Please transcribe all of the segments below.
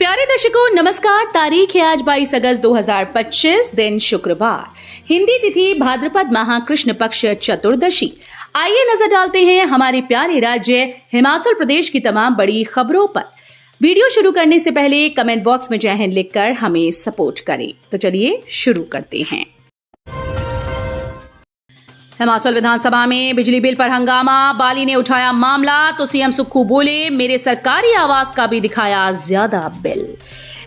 प्यारे दर्शकों नमस्कार। तारीख है आज 22 अगस्त 2025, दिन शुक्रवार, हिंदी तिथि भाद्रपद माह कृष्ण पक्ष चतुर्दशी। आइए नजर डालते हैं हमारे प्यारे राज्य हिमाचल प्रदेश की तमाम बड़ी खबरों पर। वीडियो शुरू करने से पहले कमेंट बॉक्स में जय हिंद लिखकर हमें सपोर्ट करें। तो चलिए शुरू करते हैं। हिमाचल विधानसभा में बिजली बिल पर हंगामा, बाली ने उठाया मामला तो सीएम सुक्खू बोले मेरे सरकारी आवास का भी दिखाया ज्यादा बिल।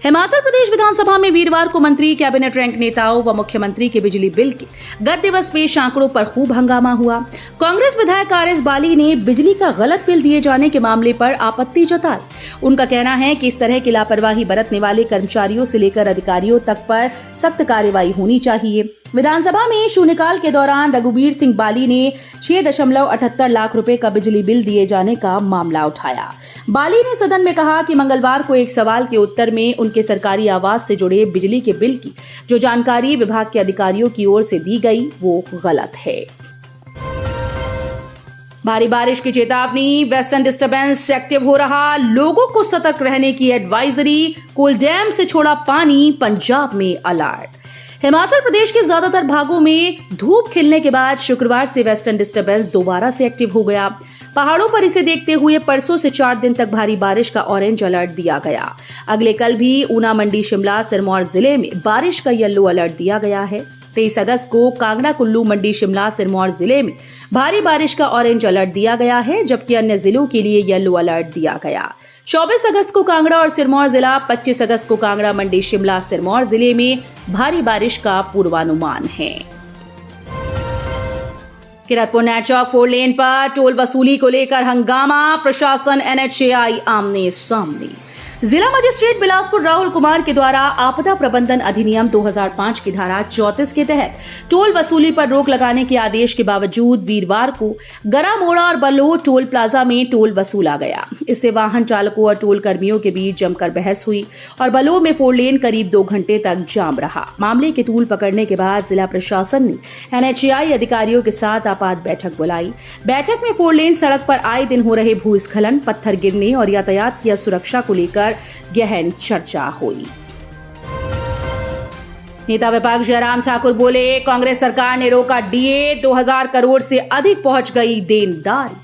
हिमाचल प्रदेश विधानसभा में वीरवार को मंत्री, कैबिनेट रैंक नेताओं व मुख्यमंत्री के बिजली बिल के गत दिवस पेश आंकड़ों पर खूब हंगामा हुआ। कांग्रेस विधायक आरएस बाली ने बिजली का गलत बिल दिए जाने के मामले पर आपत्ति जताई। उनका कहना है कि इस तरह की लापरवाही बरतने वाले कर्मचारियों से लेकर अधिकारियों तक पर सख्त कार्रवाई होनी चाहिए। विधानसभा में शून्यकाल के दौरान रघुवीर सिंह बाली ने 6.78 लाख रुपए का बिजली बिल दिए जाने का मामला उठाया। बाली ने सदन में कहा कि मंगलवार को एक सवाल के उत्तर में उनके सरकारी आवास से जुड़े बिजली के बिल की जो जानकारी विभाग के अधिकारियों की ओर से दी गई वो गलत है। भारी बारिश की चेतावनी, वेस्टर्न डिस्टर्बेंस एक्टिव हो रहा, लोगों को सतर्क रहने की एडवाइजरी, कोल डैम से छोड़ा पानी, पंजाब में अलर्ट। हिमाचल प्रदेश के ज्यादातर भागों में धूप खिलने के बाद शुक्रवार से वेस्टर्न डिस्टर्बेंस दोबारा से एक्टिव हो गया। पहाड़ों पर इसे देखते हुए परसों से 4 दिन तक भारी बारिश का ऑरेंज अलर्ट दिया गया। अगले कल भी ऊना, मंडी, शिमला, सिरमौर जिले में बारिश का येलो अलर्ट दिया गया है। 23 अगस्त को कांगड़ा, कुल्लू, मंडी, शिमला, सिरमौर जिले में भारी बारिश का ऑरेंज अलर्ट दिया गया है, जबकि अन्य जिलों के लिए येलो अलर्ट दिया गया। 24 अगस्त को कांगड़ा और सिरमौर जिला, 25 अगस्त को कांगड़ा, मंडी, शिमला, सिरमौर जिले में भारी बारिश का पूर्वानुमान है। किरतपुर नेचौक 4 लेन पर टोल वसूली को लेकर हंगामा, प्रशासन एनएचएआई आमने सामने। जिला मजिस्ट्रेट बिलासपुर राहुल कुमार के द्वारा आपदा प्रबंधन अधिनियम 2005 की धारा 34 के तहत टोल वसूली पर रोक लगाने के आदेश के बावजूद वीरवार को गरामोड़ा और बलोह टोल प्लाजा में टोल वसूला गया। इससे वाहन चालकों और टोल कर्मियों के बीच जमकर बहस हुई और बलोह में 4 लेन करीब 2 घंटे तक जाम रहा। मामले के तूल पकड़ने के बाद जिला प्रशासन ने एनएचएआई अधिकारियों के साथ आपात बैठक बुलाई। बैठक में 4 लेन सड़क पर आए दिन हो रहे भूस्खलन, पत्थर गिरने और यातायात की सुरक्षा को लेकर गहन चर्चा हुई। नेता विपक्ष जयराम ठाकुर बोले कांग्रेस सरकार ने रोका डीए, 2000 करोड़ से अधिक पहुंच गई देनदारी।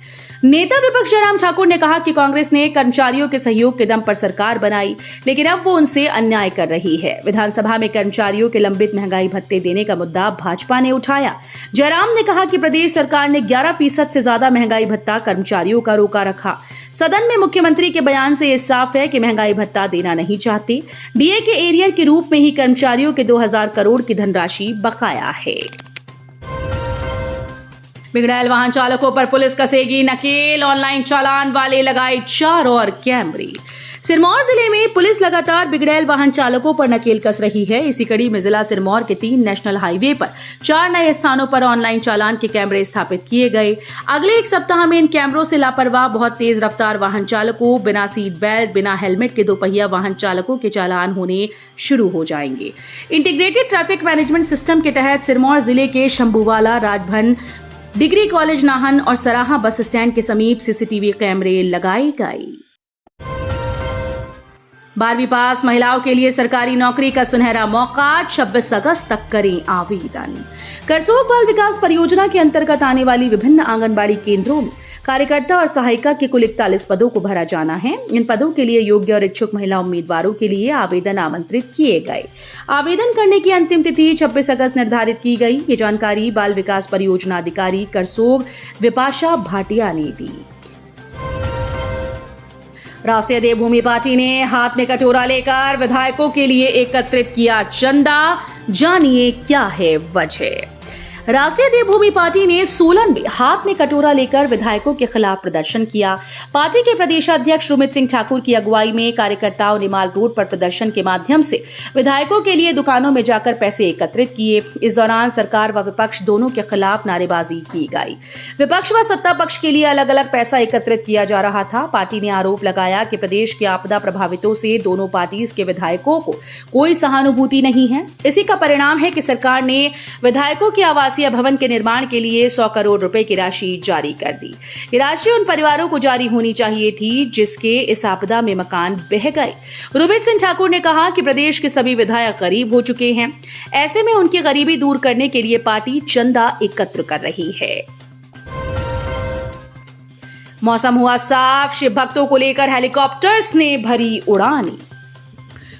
नेता विपक्ष जयराम ठाकुर ने कहा कि कांग्रेस ने कर्मचारियों के सहयोग के दम पर सरकार बनाई, लेकिन अब वो उनसे अन्याय कर रही है। विधानसभा में कर्मचारियों के लंबित महंगाई भत्ते देने का मुद्दा भाजपा ने उठाया। जयराम ने कहा कि प्रदेश सरकार ने 11% से ज्यादा महंगाई भत्ता कर्मचारियों का रोका रखा। सदन में मुख्यमंत्री के बयान से ये साफ है कि महंगाई भत्ता देना नहीं चाहते। डीए के एरियर के रूप में ही कर्मचारियों के 2000 करोड़ की धनराशि बकाया है। बिगड़ैल वाहन चालकों पर पुलिस कसेगी नकेल, ऑनलाइन चालान वाले लगाए 4 और कैमरे। सिरमौर जिले में पुलिस लगातार बिगड़ैल वाहन चालकों पर नकेल कस रही है। इसी कड़ी में जिला सिरमौर के 3 नेशनल हाईवे पर 4 नए स्थानों पर ऑनलाइन चालान के कैमरे स्थापित किए गए। अगले 1 सप्ताह में इन कैमरों से लापरवाह, बहुत तेज रफ्तार वाहन चालकों, बिना सीट बेल्ट, बिना हेलमेट के 2 पहिया वाहन चालकों के चालान होने शुरू हो जाएंगे। इंटीग्रेटेड ट्रैफिक मैनेजमेंट सिस्टम के तहत सिरमौर जिले के शंभूवाला, राजभन, डिग्री कॉलेज नाहन और सराहा बस स्टैंड के समीप सीसीटीवी कैमरे लगाए गए। 12वीं पास महिलाओं के लिए सरकारी नौकरी का सुनहरा मौका, 26 अगस्त तक करें आवेदन। करसोग बाल विकास परियोजना के अंतर्गत आने वाली विभिन्न आंगनबाड़ी केंद्रों में कार्यकर्ता और सहायिका के कुल 41 पदों को भरा जाना है। इन पदों के लिए योग्य और इच्छुक महिला उम्मीदवारों के लिए आवेदन आमंत्रित किए गए। आवेदन करने की अंतिम तिथि 26 अगस्त निर्धारित की गई। ये जानकारी बाल विकास परियोजना अधिकारी करसोग विपाशा भाटिया ने दी। राष्ट्रीय देवभूमि पार्टी ने हाथ में कटोरा लेकर विधायकों के लिए एकत्रित किया चंदा, जानिए क्या है वजह। राष्ट्रीय देवभूमि पार्टी ने सोलन में हाथ में कटोरा लेकर विधायकों के खिलाफ प्रदर्शन किया। पार्टी के प्रदेशाध्यक्ष सुमित सिंह ठाकुर की अगुवाई में कार्यकर्ताओं ने माल रोड पर प्रदर्शन के माध्यम से विधायकों के लिए दुकानों में जाकर पैसे एकत्रित किए। इस दौरान सरकार व विपक्ष दोनों के खिलाफ नारेबाजी की गई। विपक्ष व सत्ता पक्ष के लिए अलग अलग पैसा एकत्रित किया जा रहा था। पार्टी ने आरोप लगाया कि प्रदेश के आपदा प्रभावितों से दोनों पार्टीज के विधायकों को कोई सहानुभूति नहीं है। इसी का परिणाम है कि सरकार ने विधायकों के आवास आवासीय भवन के निर्माण के लिए 100 करोड़ रुपए की राशि जारी कर दी। ये राशि उन परिवारों को जारी होनी चाहिए थी जिसके इस आपदा में मकान बह गए। रोबित सिंह ठाकुर ने कहा कि प्रदेश के सभी विधायक गरीब हो चुके हैं, ऐसे में उनकी गरीबी दूर करने के लिए पार्टी चंदा एकत्र कर रही है। मौसम हुआ साफ, शिव भक्तों को लेकर हेलीकॉप्टर्स ने भरी उड़ानें।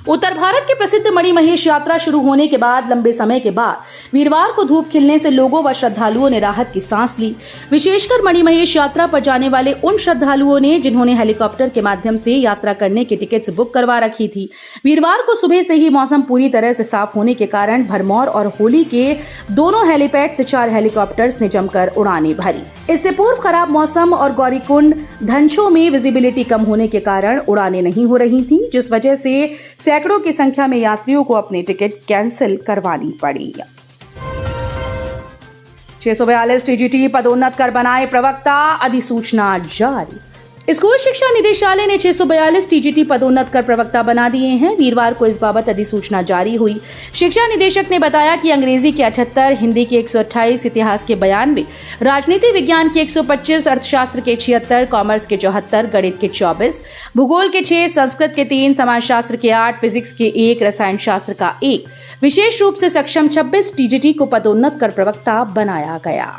उत्तर भारत की प्रसिद्ध मणिमहेश यात्रा शुरू होने के बाद लंबे समय के बाद वीरवार को धूप खिलने से लोगों व श्रद्धालुओं ने राहत की सांस ली। विशेषकर मणिमहेश यात्रा पर जाने वाले उन श्रद्धालुओं ने जिन्होंने हेलीकॉप्टर के माध्यम से यात्रा करने की टिकट्स बुक करवा रखी थी। वीरवार को सुबह से ही मौसम पूरी तरह से साफ होने के कारण भरमौर और होली के दोनों हेलीपैड से 4 हेलीकॉप्टर्स ने जमकर उड़ानें भरी। इससे पूर्व खराब मौसम और गौरीकुंड धनशो में विजिबिलिटी कम होने के कारण उड़ानें नहीं हो रही थी, जिस वजह से सैकड़ों की संख्या में यात्रियों को अपनी टिकट कैंसिल करवानी पड़ी। 642 टीजीटी पदोन्नत कर बनाए प्रवक्ता, अधिसूचना जारी। स्कूल शिक्षा निदेशालय ने 642 टीजीटी पदोन्नत कर प्रवक्ता बना दिए हैं। वीरवार को इस बाबत अधिसूचना जारी हुई। शिक्षा निदेशक ने बताया कि अंग्रेजी के 78, हिंदी के 128, इतिहास के 92, राजनीति विज्ञान के 125, अर्थशास्त्र के 76, कॉमर्स के 74, गणित के 24, भूगोल के 6, संस्कृत के 3, समाजशास्त्र के 8, फिजिक्स के 1, रसायन शास्त्र का 1, विशेष रूप से सक्षम 26 टीजीटी को पदोन्नत कर प्रवक्ता बनाया गया।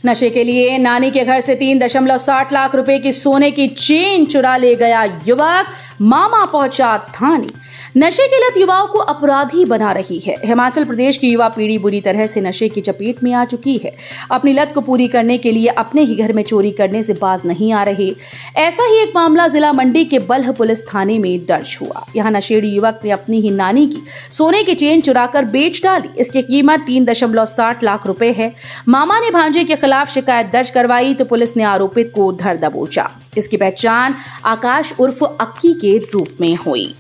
नशे के लिए नानी के घर से 3.60 लाख रुपए की सोने की चेन चुरा ले गया युवक, मामा पहुंचा थाने। नशे की लत युवाओं को अपराधी बना रही है। हिमाचल प्रदेश की युवा पीढ़ी बुरी तरह से नशे की चपेट में आ चुकी है। अपनी लत को पूरी करने के लिए अपने ही घर में चोरी करने से बाज नहीं आ रहे। ऐसा ही एक मामला जिला मंडी के बल्ह पुलिस थाने में दर्ज हुआ। यहाँ नशेड़ी युवक ने अपनी ही नानी की सोने की चेन चुराकर बेच डाली। इसकी कीमत 3.60 लाख रुपए है। मामा ने भांजे के खिलाफ शिकायत दर्ज करवाई तो पुलिस ने आरोपित को धर दबोचा। इसकी पहचान आकाश उर्फ अक्की के रूप में हुई।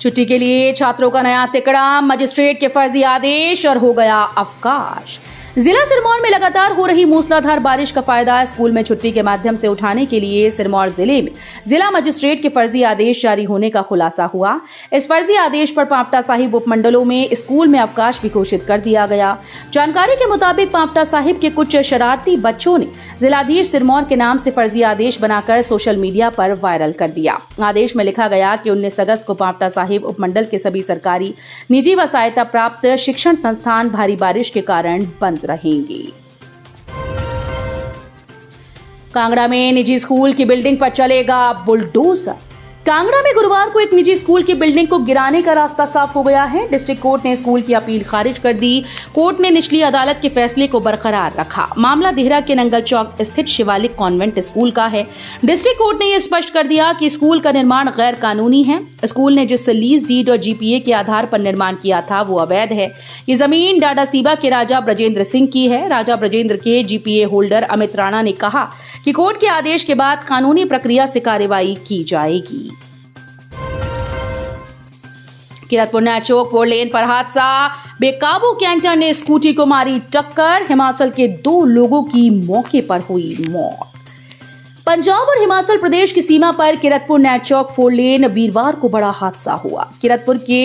छुट्टी के लिए छात्रों का नया तिकड़ा, मजिस्ट्रेट के फर्जी आदेश और हो गया अवकाश। जिला सिरमौर में लगातार हो रही मूसलाधार बारिश का फायदा स्कूल में छुट्टी के माध्यम से उठाने के लिए सिरमौर जिले में जिला मजिस्ट्रेट के फर्जी आदेश जारी होने का खुलासा हुआ। इस फर्जी आदेश पर पांवटा साहिब उपमंडलों में स्कूल में अवकाश भी घोषित कर दिया गया। जानकारी के मुताबिक पांवटा साहिब के कुछ शरारती बच्चों ने जिलाधीश सिरमौर के नाम से फर्जी आदेश बनाकर सोशल मीडिया पर वायरल कर दिया। आदेश में लिखा गया कि 19 अगस्त को पांवटा साहिब उपमंडल के सभी सरकारी, निजी व सहायता प्राप्त शिक्षण संस्थान भारी बारिश के कारण बंद रहेंगी। कांगड़ा में निजी स्कूल की बिल्डिंग पर चलेगा बुलडोजर। कांगड़ा में गुरुवार को एक निजी स्कूल की बिल्डिंग को गिराने का रास्ता साफ हो गया है। डिस्ट्रिक्ट कोर्ट ने स्कूल की अपील खारिज कर दी। कोर्ट ने निचली अदालत के फैसले को बरकरार रखा। मामला देहरा के नंगल चौक स्थित शिवालिक कॉन्वेंट स्कूल का है। डिस्ट्रिक्ट कोर्ट ने यह स्पष्ट कर दिया कि स्कूल का निर्माण गैर कानूनी है। स्कूल ने जिस लीज डीड और जीपीए के आधार पर निर्माण किया था वो अवैध है। ये जमीन डाडासीबा के राजा ब्रजेंद्र सिंह की है। राजा ब्रजेंद्र के जीपीए होल्डर अमित राणा ने कहा कि कोर्ट के आदेश के बाद कानूनी प्रक्रिया से कार्रवाई की जाएगी। किरतपुर नैचोक 4 लेन पर हादसा, बेकाबू कैंटर ने स्कूटी को मारी टक्कर। हिमाचल के 2 लोगों की मौके पर हुई मौत। पंजाब और हिमाचल प्रदेश की सीमा पर किरतपुर नैचौक 4 लेन वीरवार को बड़ा हादसा हुआ। किरतपुर के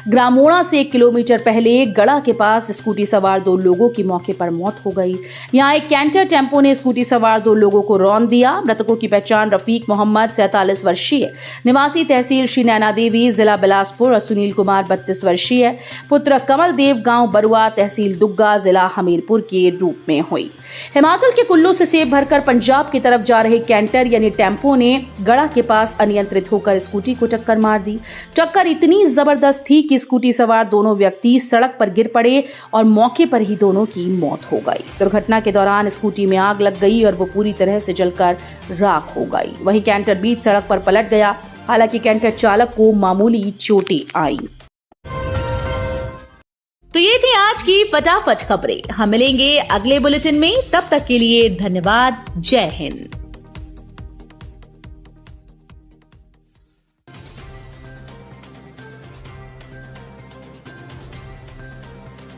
ग्रामोड़ा से 1 किलोमीटर पहले गड़ा के पास स्कूटी सवार 2 लोगों की मौके पर मौत हो गई। यहाँ एक कैंटर टेम्पो ने स्कूटी सवार 2 लोगों को रौंद दिया। मृतकों की पहचान रफीक मोहम्मद 47 वर्षीय निवासी तहसील श्री नैना देवी जिला बिलासपुर और सुनील कुमार 32 वर्षीय पुत्र कमल देव गांव बरुआ तहसील दुग्गा जिला हमीरपुर के रूप में हुई। हिमाचल के कुल्लू से सेब भरकर पंजाब की तरफ जा रहे कैंटर यानी टेम्पो ने गड़ा के पास अनियंत्रित होकर स्कूटी को टक्कर मार दी। टक्कर इतनी जबरदस्त थी कि स्कूटी सवार दोनों व्यक्ति सड़क पर गिर पड़े और मौके पर ही दोनों की मौत हो गई। दुर्घटना के दौरान स्कूटी में आग लग गई और वो पूरी तरह से जलकर राख हो गई। वहीं कैंटर बीच सड़क पर पलट गया। हालांकि कैंटर चालक को मामूली चोटें आई। तो ये थी आज की फटाफट खबरें। हम मिलेंगे अगले बुलेटिन में, तब तक के लिए धन्यवाद। जय हिंद।